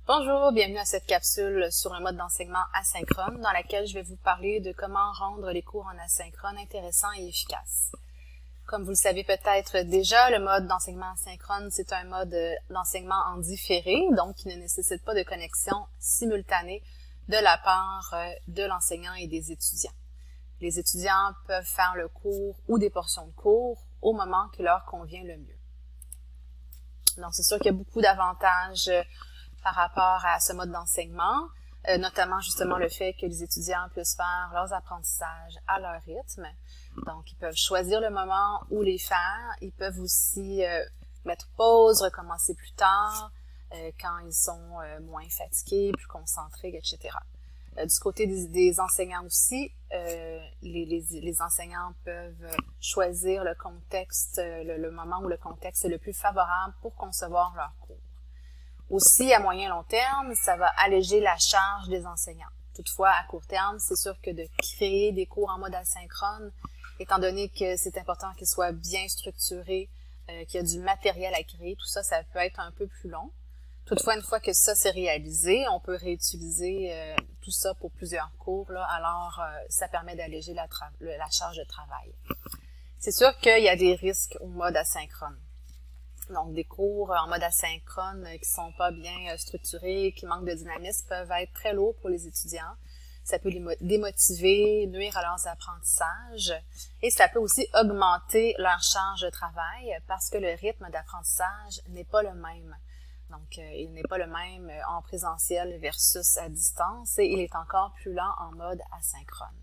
Bonjour, bienvenue à cette capsule sur un mode d'enseignement asynchrone dans laquelle je vais vous parler de comment rendre les cours en asynchrone intéressants et efficaces. Comme vous le savez peut-être déjà, le mode d'enseignement asynchrone, c'est un mode d'enseignement en différé, donc qui ne nécessite pas de connexion simultanée de la part de l'enseignant et des étudiants. Les étudiants peuvent faire le cours ou des portions de cours au moment qui leur convient le mieux. Donc, c'est sûr qu'il y a beaucoup d'avantages par rapport à ce mode d'enseignement, notamment justement le fait que les étudiants puissent faire leurs apprentissages à leur rythme. Donc, ils peuvent choisir le moment où les faire. Ils peuvent aussi mettre pause, recommencer plus tard, quand ils sont moins fatigués, plus concentrés, etc. Du côté des enseignants aussi, les enseignants peuvent choisir le contexte, le moment ou le contexte le plus favorable pour concevoir leur cours. Aussi, à moyen long terme, ça va alléger la charge des enseignants. Toutefois, à court terme, c'est sûr que de créer des cours en mode asynchrone, étant donné que c'est important qu'ils soient bien structurés, qu'il y a du matériel à créer, tout ça, ça peut être un peu plus long. Toutefois, une fois que ça c'est réalisé, on peut réutiliser tout ça pour plusieurs cours, là, alors ça permet d'alléger la charge de travail. C'est sûr qu'il y a des risques au mode asynchrone. Donc, des cours en mode asynchrone qui sont pas bien structurés, qui manquent de dynamisme, peuvent être très lourds pour les étudiants. Ça peut les démotiver, nuire à leurs apprentissages et ça peut aussi augmenter leur charge de travail parce que le rythme d'apprentissage n'est pas le même. Donc, il n'est pas le même en présentiel versus à distance et il est encore plus lent en mode asynchrone.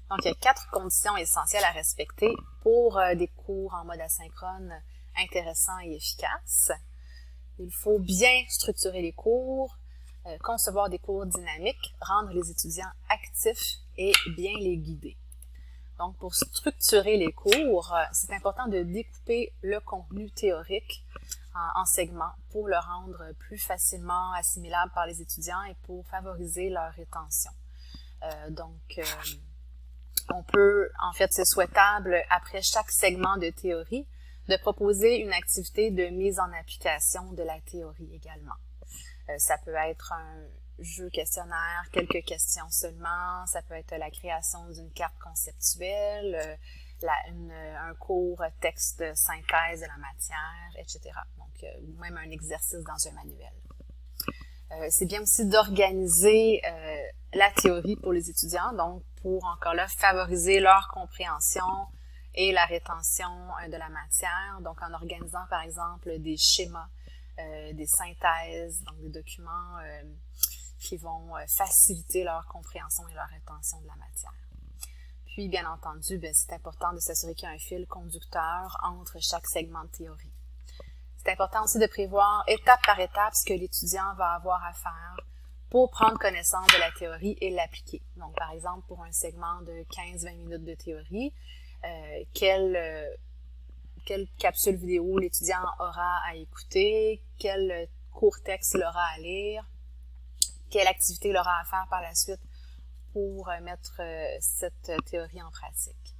Donc, il y a 4 conditions essentielles à respecter pour des cours en mode asynchrone intéressants et efficaces. Il faut bien structurer les cours, concevoir des cours dynamiques, rendre les étudiants actifs et bien les guider. Donc, pour structurer les cours, c'est important de découper le contenu théorique en segments pour le rendre plus facilement assimilable par les étudiants et pour favoriser leur rétention. On peut, en fait, c'est souhaitable, après chaque segment de théorie, de proposer une activité de mise en application de la théorie également. Ça peut être un jeu questionnaire, quelques questions seulement, ça peut être la création d'une carte conceptuelle, un cours texte de synthèse de la matière, etc. Donc, ou même un exercice dans un manuel. C'est bien aussi d'organiser la théorie pour les étudiants, donc pour encore là favoriser leur compréhension et la rétention de la matière, donc en organisant par exemple des schémas, des synthèses, donc des documents qui vont faciliter leur compréhension et leur rétention de la matière. Puis bien entendu, c'est important de s'assurer qu'il y a un fil conducteur entre chaque segment de théorie. C'est important aussi de prévoir étape par étape ce que l'étudiant va avoir à faire pour prendre connaissance de la théorie et l'appliquer. Donc, par exemple, pour un segment de 15-20 minutes de théorie, quelle capsule vidéo l'étudiant aura à écouter, quel court texte il aura à lire, quelle activité il aura à faire par la suite pour mettre cette théorie en pratique.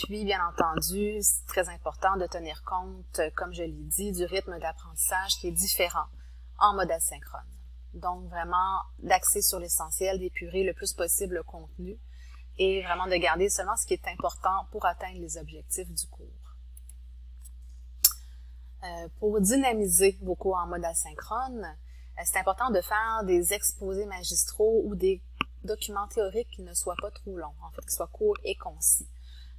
Puis, bien entendu, c'est très important de tenir compte, comme je l'ai dit, du rythme d'apprentissage qui est différent en mode asynchrone. Donc, vraiment, d'axer sur l'essentiel, d'épurer le plus possible le contenu et vraiment de garder seulement ce qui est important pour atteindre les objectifs du cours. Pour dynamiser vos cours en mode asynchrone, c'est important de faire des exposés magistraux ou des documents théoriques qui ne soient pas trop longs, en fait, qui soient courts et concis.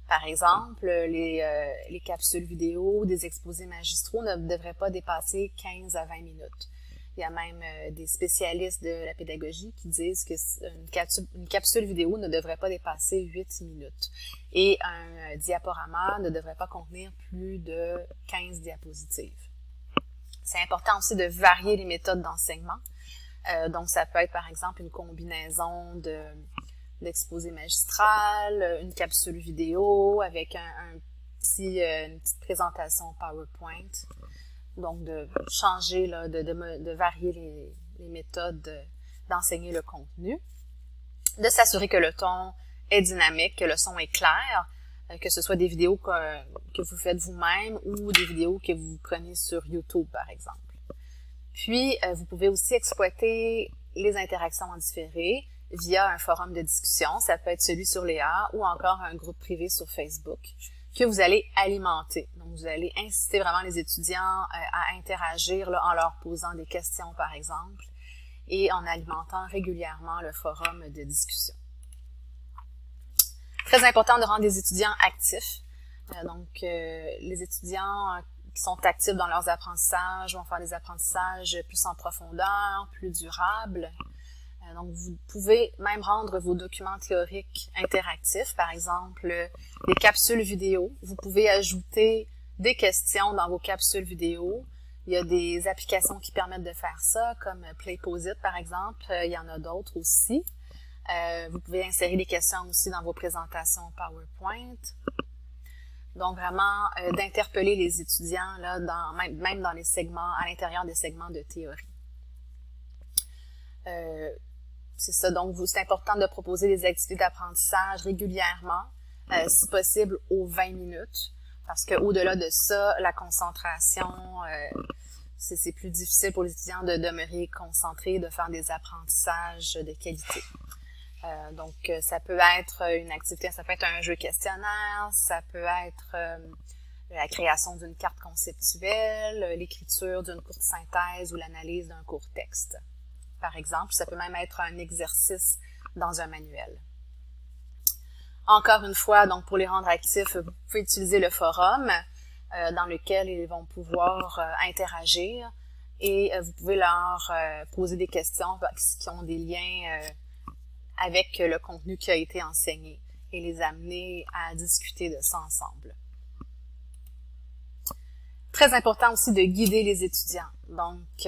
Par exemple, les capsules vidéo des exposés magistraux ne devraient pas dépasser 15 à 20 minutes. Il y a même des spécialistes de la pédagogie qui disent que une capsule vidéo ne devrait pas dépasser 8 minutes. Et un diaporama ne devrait pas contenir plus de 15 diapositives. C'est important aussi de varier les méthodes d'enseignement. Donc, ça peut être par exemple une combinaison d'exposé magistral, une capsule vidéo avec une petite présentation PowerPoint. Donc, de changer, là, de varier les méthodes d'enseigner le contenu. De s'assurer que le ton est dynamique, que le son est clair, que ce soit des vidéos que vous faites vous-même ou des vidéos que vous prenez sur YouTube, par exemple. Puis, vous pouvez aussi exploiter les interactions en différé via un forum de discussion. Ça peut être celui sur Léa ou encore un groupe privé sur Facebook que vous allez alimenter. Donc, vous allez inciter vraiment les étudiants à interagir là, en leur posant des questions, par exemple, et en alimentant régulièrement le forum de discussion. Très important de rendre les étudiants actifs. Les étudiants qui sont actifs dans leurs apprentissages vont faire des apprentissages plus en profondeur, plus durables. Donc, vous pouvez même rendre vos documents théoriques interactifs, par exemple des capsules vidéo. Vous pouvez ajouter des questions dans vos capsules vidéo. Il y a des applications qui permettent de faire ça, comme PlayPosit, par exemple. Il y en a d'autres aussi. Vous pouvez insérer des questions aussi dans vos présentations PowerPoint. Donc, vraiment, d'interpeller les étudiants là, même dans les segments, à l'intérieur des segments de théorie. C'est ça, donc c'est important de proposer des activités d'apprentissage régulièrement, si possible aux 20 minutes, parce que au-delà de ça, la concentration, c'est plus difficile pour les étudiants de demeurer concentrés, de faire des apprentissages de qualité. Donc, ça peut être une activité, ça peut être un jeu questionnaire, ça peut être la création d'une carte conceptuelle, l'écriture d'une courte synthèse ou l'analyse d'un court texte. Par exemple, ça peut même être un exercice dans un manuel. Encore une fois, donc pour les rendre actifs, vous pouvez utiliser le forum dans lequel ils vont pouvoir interagir et vous pouvez leur poser des questions qui ont des liens avec le contenu qui a été enseigné et les amener à discuter de ça ensemble. Très important aussi de guider les étudiants. Donc,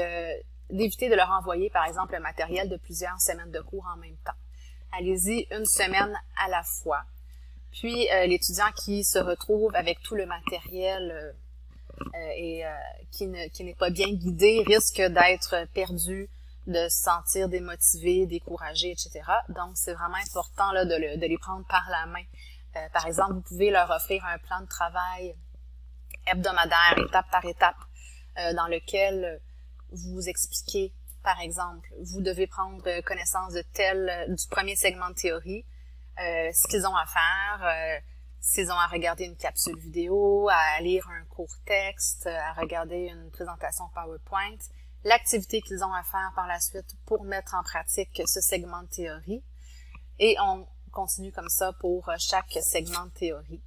d'éviter de leur envoyer, par exemple, le matériel de plusieurs semaines de cours en même temps. Allez-y une semaine à la fois. Puis, l'étudiant qui se retrouve avec tout le matériel qui n'est pas bien guidé risque d'être perdu, de se sentir démotivé, découragé, etc. Donc, c'est vraiment important là, de les prendre par la main. Par exemple, vous pouvez leur offrir un plan de travail hebdomadaire, étape par étape, dans lequel vous expliquez, par exemple, vous devez prendre connaissance de du premier segment de théorie, ce qu'ils ont à faire, s'ils ont à regarder une capsule vidéo, à lire un court texte, à regarder une présentation PowerPoint, l'activité qu'ils ont à faire par la suite pour mettre en pratique ce segment de théorie. Et on continue comme ça pour chaque segment de théorie.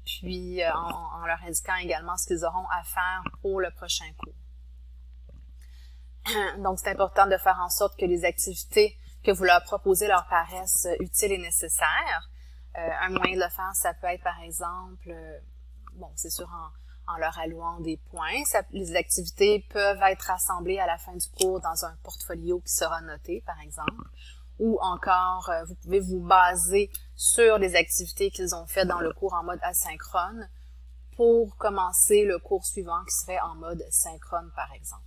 Puis, en leur indiquant également ce qu'ils auront à faire pour le prochain cours. Donc, c'est important de faire en sorte que les activités que vous leur proposez leur paraissent utiles et nécessaires. Un moyen de le faire, ça peut être, par exemple, c'est sûr, en leur allouant des points. Les activités peuvent être rassemblées à la fin du cours dans un portfolio qui sera noté, par exemple. Ou encore, vous pouvez vous baser sur les activités qu'ils ont faites dans le cours en mode asynchrone pour commencer le cours suivant qui serait en mode synchrone, par exemple.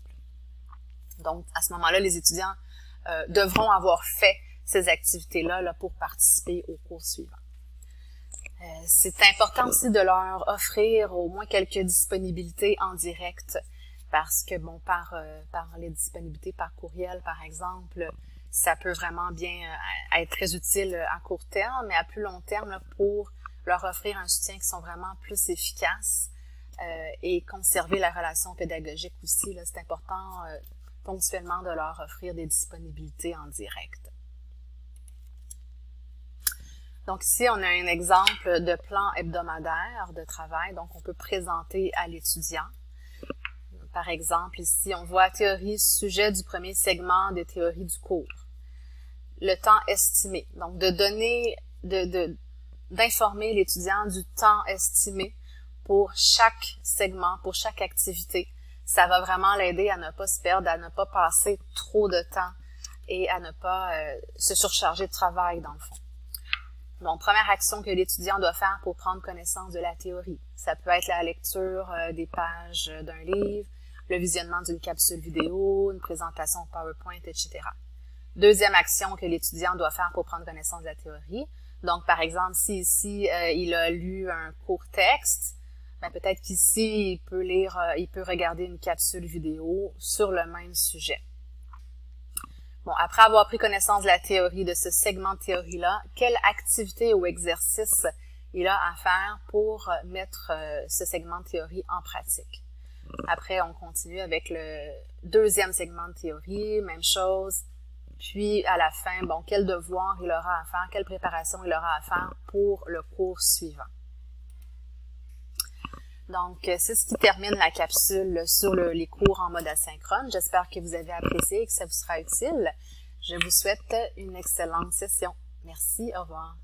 Donc, à ce moment-là, les étudiants devront avoir fait ces activités-là là, pour participer au cours suivant. C'est important aussi de leur offrir au moins quelques disponibilités en direct parce que, par les disponibilités par courriel, par exemple, ça peut vraiment bien être très utile à court terme, mais à plus long terme, là, pour leur offrir un soutien qui sont vraiment plus efficaces et conserver la relation pédagogique aussi. Là, c'est important ponctuellement de leur offrir des disponibilités en direct. Donc ici, on a un exemple de plan hebdomadaire de travail, donc on peut présenter à l'étudiant. Par exemple, ici, on voit théorie sujet du premier segment de théorie du cours. Le temps estimé, donc de donner, d'informer l'étudiant du temps estimé pour chaque segment, pour chaque activité. Ça va vraiment l'aider à ne pas se perdre, à ne pas passer trop de temps et à ne pas se surcharger de travail dans le fond. Donc, première action que l'étudiant doit faire pour prendre connaissance de la théorie. Ça peut être la lecture des pages d'un livre, le visionnement d'une capsule vidéo, une présentation PowerPoint, etc. Deuxième action que l'étudiant doit faire pour prendre connaissance de la théorie. Donc, par exemple, si ici, il a lu un court texte, ben peut-être qu'ici, il peut regarder une capsule vidéo sur le même sujet. Bon, après avoir pris connaissance de la théorie, de ce segment de théorie-là, quelle activité ou exercice il a à faire pour mettre ce segment de théorie en pratique? Après, on continue avec le deuxième segment de théorie, même chose. Puis, à la fin, bon, quel devoir il aura à faire, quelle préparation il aura à faire pour le cours suivant. Donc, c'est ce qui termine la capsule sur les cours en mode asynchrone. J'espère que vous avez apprécié et que ça vous sera utile. Je vous souhaite une excellente session. Merci, au revoir.